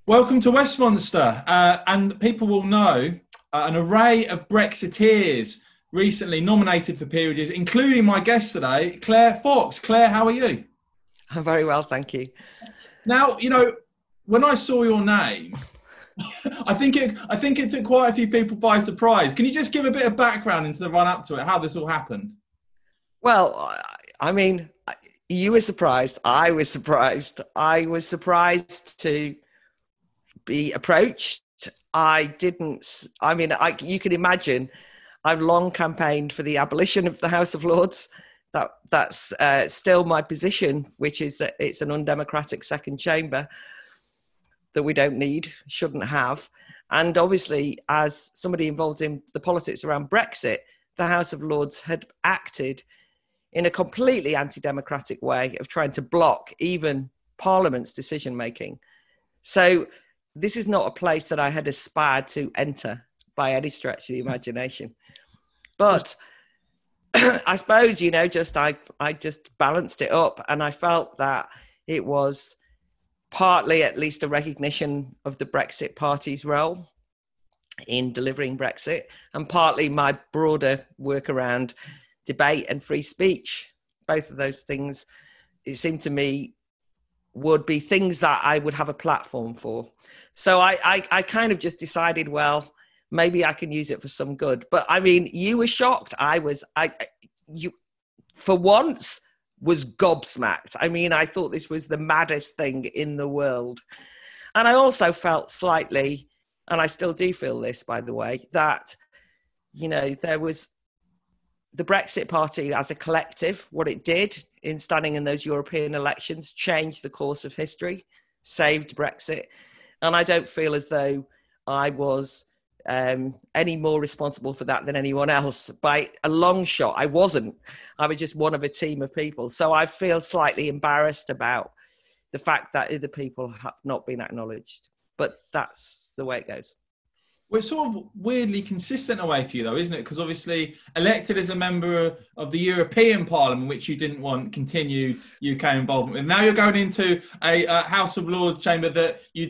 Welcome to Westminster, and people will know an array of Brexiteers recently nominated for peerages, including my guest today, Claire Fox. Claire, how are you? I'm very well, thank you. Now, when I saw your name, I think it took quite a few people by surprise. Can you just give a bit of background into the run up to it, how this all happened? Well, I mean, you were surprised. I was surprised. I was surprised to be approached. You can imagine, I've long campaigned for the abolition of the House of Lords. That's still my position, which is that it's an undemocratic second chamber that we don't need, shouldn't have. And obviously, as somebody involved in the politics around Brexit, the House of Lords had acted in a completely anti-democratic way of trying to block even Parliament's decision-making. So this is not a place that I had aspired to enter by any stretch of the imagination. But I suppose, I just balanced it up, and I felt that it was partly at least a recognition of the Brexit Party's role in delivering Brexit, and partly my broader work around debate and free speech. Both of those things, it seemed to me, would be things that I would have a platform for. So I kind of just decided, well, maybe I can use it for some good. But I mean, you were shocked. You for once was gobsmacked. I mean, I thought this was the maddest thing in the world. And I also felt slightly, and I still do feel this, by the way, that, there was the Brexit Party as a collective, what it did in standing in those European elections changed the course of history, saved Brexit. And I don't feel as though I was any more responsible for that than anyone else. By a long shot, I wasn't. I was just one of a team of people. So I feel slightly embarrassed about the fact that other people have not been acknowledged. But that's the way it goes. Well, it's sort of weirdly consistent away for you, though, isn't it? Because obviously elected as a member of the European Parliament, which you didn't want continued UK involvement with. Now you're going into a House of Lords chamber that you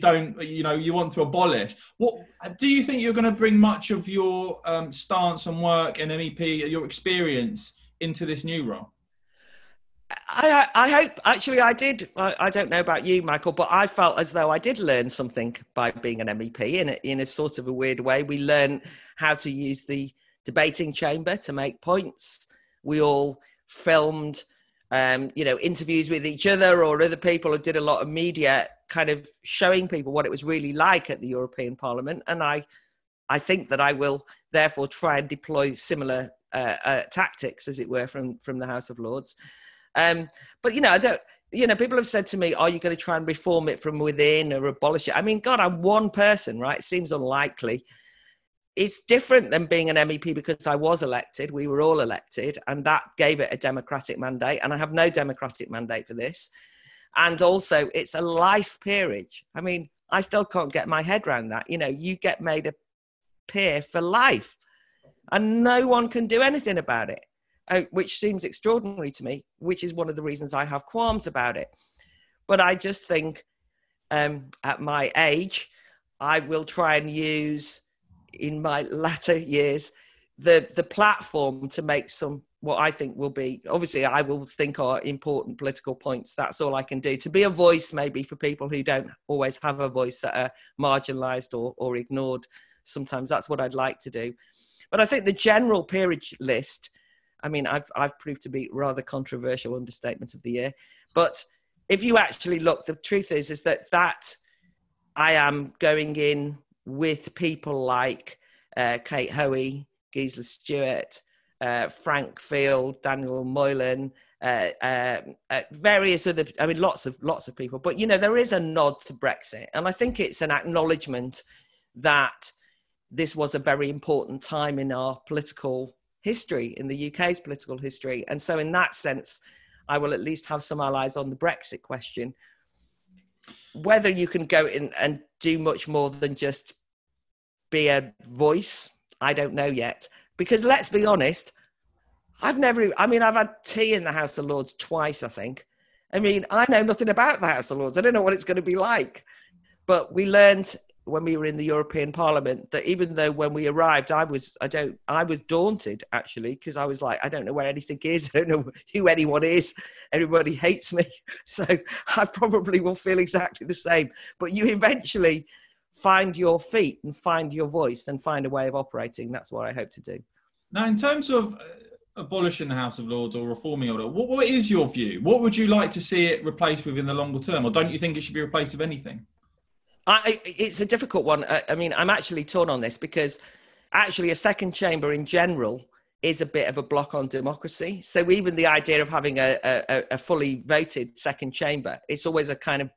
want to abolish. What do you think you're going to bring much of your stance and work and MEP, your experience, into this new role? I hope, actually, I did. I don't know about you, Michael, but I felt as though I did learn something by being an MEP in a sort of a weird way. We learned how to use the debating chamber to make points. We all filmed, interviews with each other or other people, who did a lot of media kind of showing people what it was really like at the European Parliament. And I think that I will therefore try and deploy similar tactics, as it were, from the House of Lords. But people have said to me, are you going to try and reform it from within or abolish it? I mean, God, I'm one person, right? It seems unlikely. It's different than being an MEP because I was elected. We were all elected, and that gave it a democratic mandate. And I have no democratic mandate for this. And also, it's a life peerage. I mean, I still can't get my head around that. You get made a peer for life, and no one can do anything about it. Which seems extraordinary to me, which is one of the reasons I have qualms about it. But I just think at my age, I will try and use, in my latter years, the platform to make some, what I think will be, obviously I will think are important political points. That's all I can do. To be a voice maybe for people who don't always have a voice, that are marginalised or ignored. Sometimes that's what I'd like to do. But I think the general peerage list, I mean, I've proved to be rather controversial understatement of the year. But if you actually look, the truth is that I am going in with people like Kate Hoey, Gisela Stewart, Frank Field, Daniel Moylan, various other, I mean, lots of people. But, there is a nod to Brexit. And I think it's an acknowledgement that this was a very important time in our political history, in the UK's political history. And so in that sense, I will at least have some allies on the Brexit question. Whether you can go in and do much more than just be a voice, I don't know yet. Because let's be honest, I've had tea in the House of Lords twice, I think. I mean, I know nothing about the House of Lords. I don't know what it's going to be like. But we learned when we were in the European Parliament that even though when we arrived, I was daunted actually, because I was like, I don't know where anything is. I don't know who anyone is. Everybody hates me. So I probably will feel exactly the same. But you eventually find your feet and find your voice and find a way of operating. That's what I hope to do. Now, in terms of abolishing the House of Lords or reforming it, what is your view? What would you like to see it replaced with in the longer term? Or don't you think it should be replaced with anything? It's a difficult one. I mean, I'm actually torn on this because actually a second chamber in general is a bit of a block on democracy. So even the idea of having a fully voted second chamber, it's always a kind of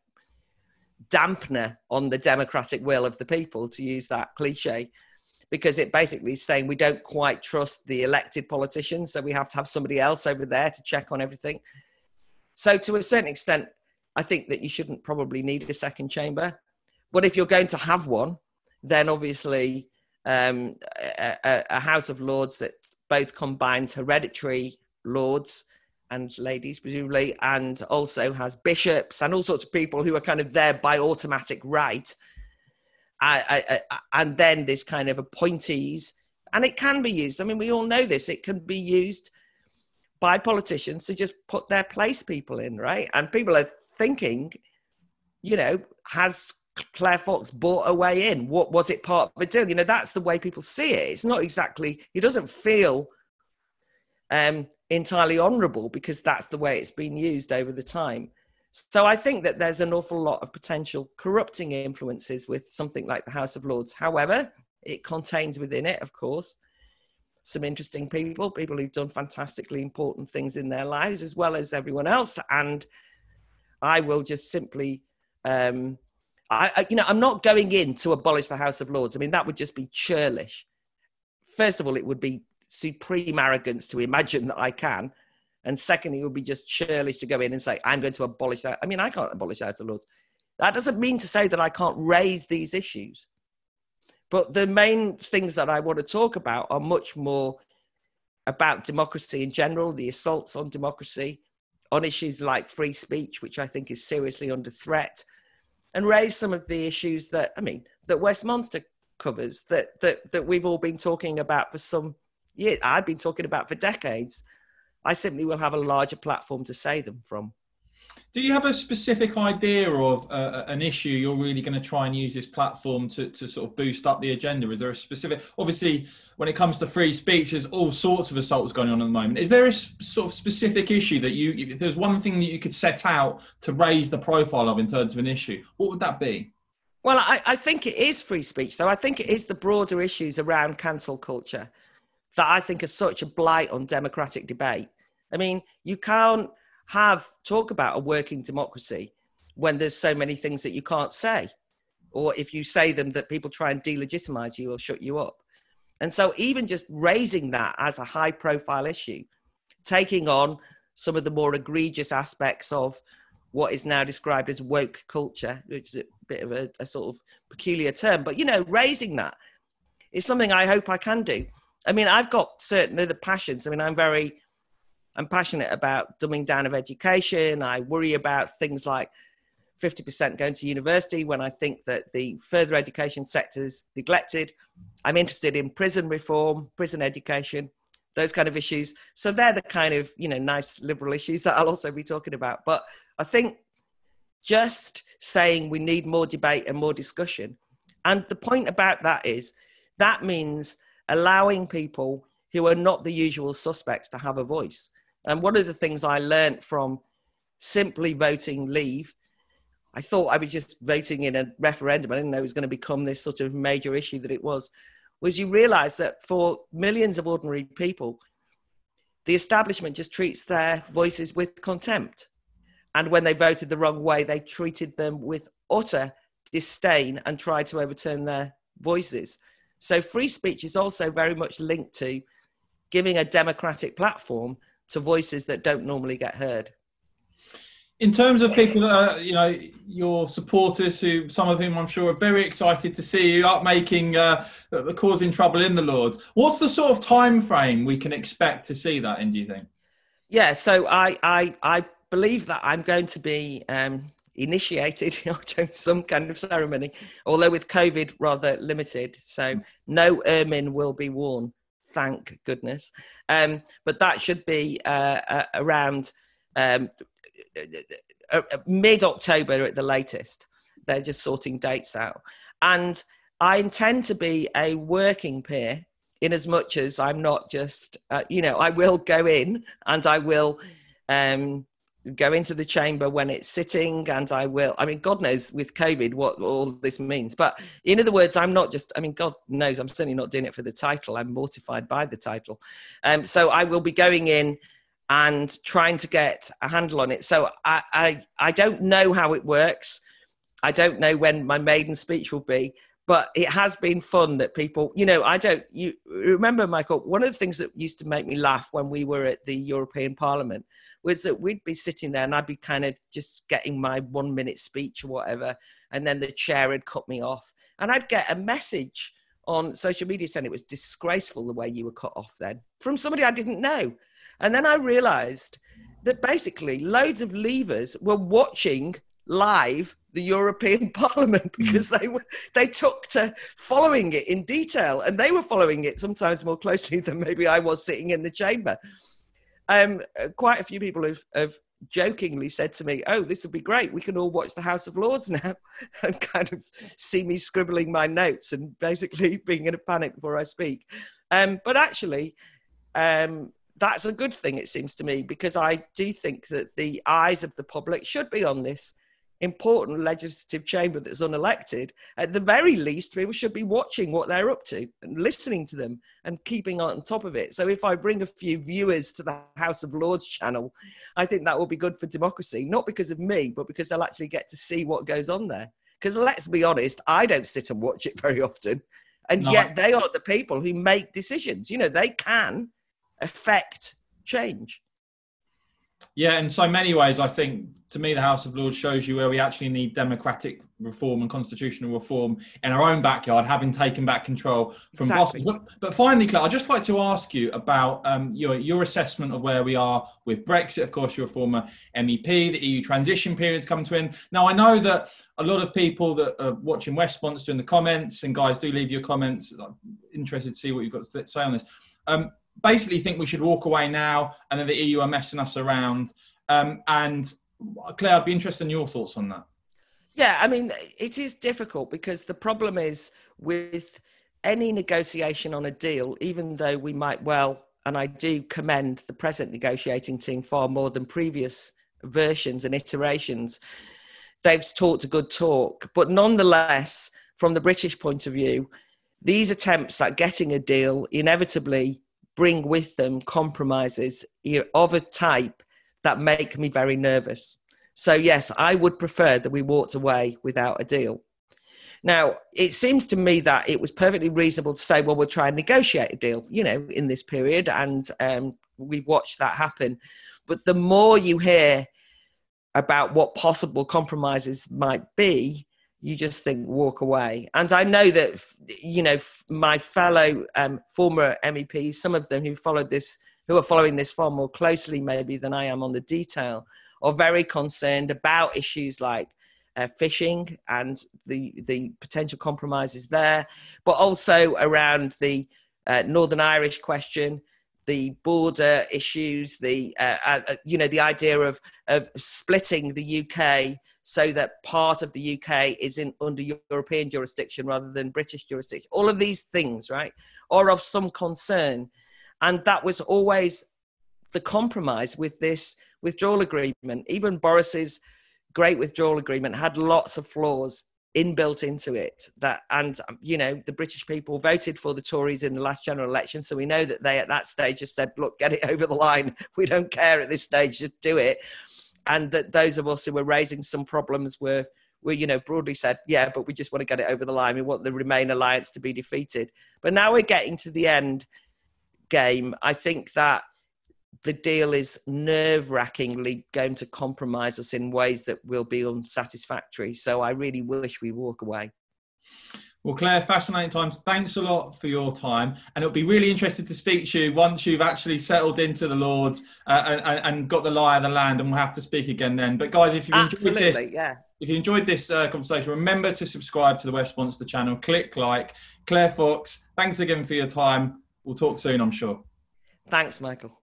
dampener on the democratic will of the people, to use that cliche, because it basically is saying we don't quite trust the elected politicians, so we have to have somebody else over there to check on everything. So to a certain extent, I think that you shouldn't probably need a second chamber. But if you're going to have one, then obviously a House of Lords that both combines hereditary lords and ladies, presumably, and also has bishops and all sorts of people who are kind of there by automatic right. And then this kind of appointees, and it can be used. I mean, we all know this. It can be used by politicians to just put their place people in, right? And people are thinking, you know, has Claire Fox bought her way in? What was it part of a deal? You know, that's the way people see it. It's not exactly, it doesn't feel entirely honourable because that's the way it's been used over the time. So I think that there's an awful lot of potential corrupting influences with something like the House of Lords. However, it contains within it, of course, some interesting people who've done fantastically important things in their lives as well as everyone else. And I will just simply... I'm not going in to abolish the House of Lords. I mean, that would just be churlish. First of all, it would be supreme arrogance to imagine that I can. And secondly, it would be just churlish to go in and say, I'm going to abolish that. I mean, I can't abolish the House of Lords. That doesn't mean to say that I can't raise these issues. But the main things that I want to talk about are much more about democracy in general, the assaults on democracy, on issues like free speech, which I think is seriously under threat, and raise some of the issues that Westminster covers, that we've all been talking about for some years. I've been talking about for decades. I simply will have a larger platform to say them from. Do you have a specific idea of an issue you're really going to try and use this platform to sort of boost up the agenda? Is there a specific, obviously, when it comes to free speech, there's all sorts of assaults going on at the moment. Is there a sort of specific issue that if there's one thing that you could set out to raise the profile of in terms of an issue, what would that be? Well, I think it is free speech, though. I think it is the broader issues around cancel culture that I think are such a blight on democratic debate. I mean, you can't talk about a working democracy when there's so many things that you can't say, or if you say them that people try and delegitimize you or shut you up. And so even just raising that as a high profile issue, taking on some of the more egregious aspects of what is now described as woke culture, which is a bit of a sort of peculiar term, but, you know, raising that is something I hope I can do. I mean, I've got certain other passions. I mean, I'm passionate about dumbing down of education. I worry about things like 50% going to university when I think that the further education sector is neglected. I'm interested in prison reform, prison education, those kind of issues. So they're the kind of, you know, nice liberal issues that I'll also be talking about. But I think just saying we need more debate and more discussion. And the point about that is that means allowing people who are not the usual suspects to have a voice. And one of the things I learned from simply voting leave, I thought I was just voting in a referendum. I didn't know it was going to become this sort of major issue that it was you realize that for millions of ordinary people, the establishment just treats their voices with contempt. And when they voted the wrong way, they treated them with utter disdain and tried to overturn their voices. So free speech is also very much linked to giving a democratic platform to voices that don't normally get heard. In terms of people, you know, your supporters, who some of whom I'm sure are very excited to see you up making, causing trouble in the Lords, what's the sort of time frame we can expect to see that in, do you think? Yeah, so I believe that I'm going to be initiated some kind of ceremony, although with COVID rather limited. So no ermine will be worn, thank goodness. But that should be around mid-October at the latest. They're just sorting dates out. And I intend to be a working peer in as much as I'm not just, I will go in and I will go into the chamber when it's sitting, and God knows with COVID what all this means. But in other words, I'm not just, God knows I'm certainly not doing it for the title. I'm mortified by the title. So I will be going in and trying to get a handle on it. So I don't know how it works. I don't know when my maiden speech will be, but it has been fun that people, you remember, Michael, one of the things that used to make me laugh when we were at the European Parliament was that we'd be sitting there and I'd be kind of just getting my 1 minute speech or whatever. And then the chair had cut me off, and I'd get a message on social media saying it was disgraceful the way you were cut off then, from somebody I didn't know. And then I realized that basically loads of leavers were watching live the European Parliament because they took to following it in detail, and they were following it sometimes more closely than maybe I was sitting in the chamber. Quite a few people have jokingly said to me, "Oh, this would be great. We can all watch the House of Lords now," and kind of see me scribbling my notes and basically being in a panic before I speak. But actually, that's a good thing, it seems to me, because I do think that the eyes of the public should be on this important legislative chamber that's unelected. At the very least, people should be watching what they're up to and listening to them and keeping on top of it. So if I bring a few viewers to the House of Lords channel, I think that will be good for democracy, not because of me, but because they'll actually get to see what goes on there. Because let's be honest, I don't sit and watch it very often. And yet they are the people who make decisions. They can affect change. Yeah, in so many ways, I think, to me, the House of Lords shows you where we actually need democratic reform and constitutional reform in our own backyard, having taken back control from Exactly. Brussels. But finally, Claire, I'd just like to ask you about your assessment of where we are with Brexit. Of course, you're a former MEP. The EU transition period's come to an end. Now, I know that a lot of people that are watching Westponts doing the comments, and guys, do leave your comments. I'm interested to see what you've got to say on this. Basically think we should walk away now, and then the EU are messing us around. And Claire, I'd be interested in your thoughts on that. Yeah, it is difficult because the problem is with any negotiation on a deal, even though we might well, and I do commend the present negotiating team far more than previous versions and iterations, they've talked a good talk. But nonetheless, from the British point of view, these attempts at getting a deal inevitably bring with them compromises of a type that make me very nervous. So yes, I would prefer that we walked away without a deal. Now, it seems to me that it was perfectly reasonable to say, well, we'll try and negotiate a deal, in this period. And we've watched that happen. But the more you hear about what possible compromises might be, you just think walk away. And I know that, my fellow former MEPs, some of them who are following this far more closely maybe than I am on the detail, are very concerned about issues like fishing and the potential compromises there, but also around the Northern Irish question, the border issues, the idea of splitting the UK so that part of the UK is under European jurisdiction rather than British jurisdiction. All of these things, right, are of some concern. And that was always the compromise with this withdrawal agreement. Even Boris's great withdrawal agreement had lots of flaws inbuilt into it. The British people voted for the Tories in the last general election. So we know that they at that stage just said, look, get it over the line. We don't care at this stage, just do it. And that those of us who were raising some problems were broadly said, yeah, but we just want to get it over the line. We want the Remain alliance to be defeated. But now we're getting to the end game. I think that the deal is nerve-wrackingly going to compromise us in ways that will be unsatisfactory. So I really wish we walk away. Well, Claire, fascinating times. Thanks a lot for your time. And it'll be really interesting to speak to you once you've actually settled into the Lords and got the lie of the land, and we'll have to speak again then. But guys, if you've enjoyed this, if you enjoyed this conversation, remember to subscribe to the Westminster channel. Click like. Claire Fox, thanks again for your time. We'll talk soon, I'm sure. Thanks, Michael.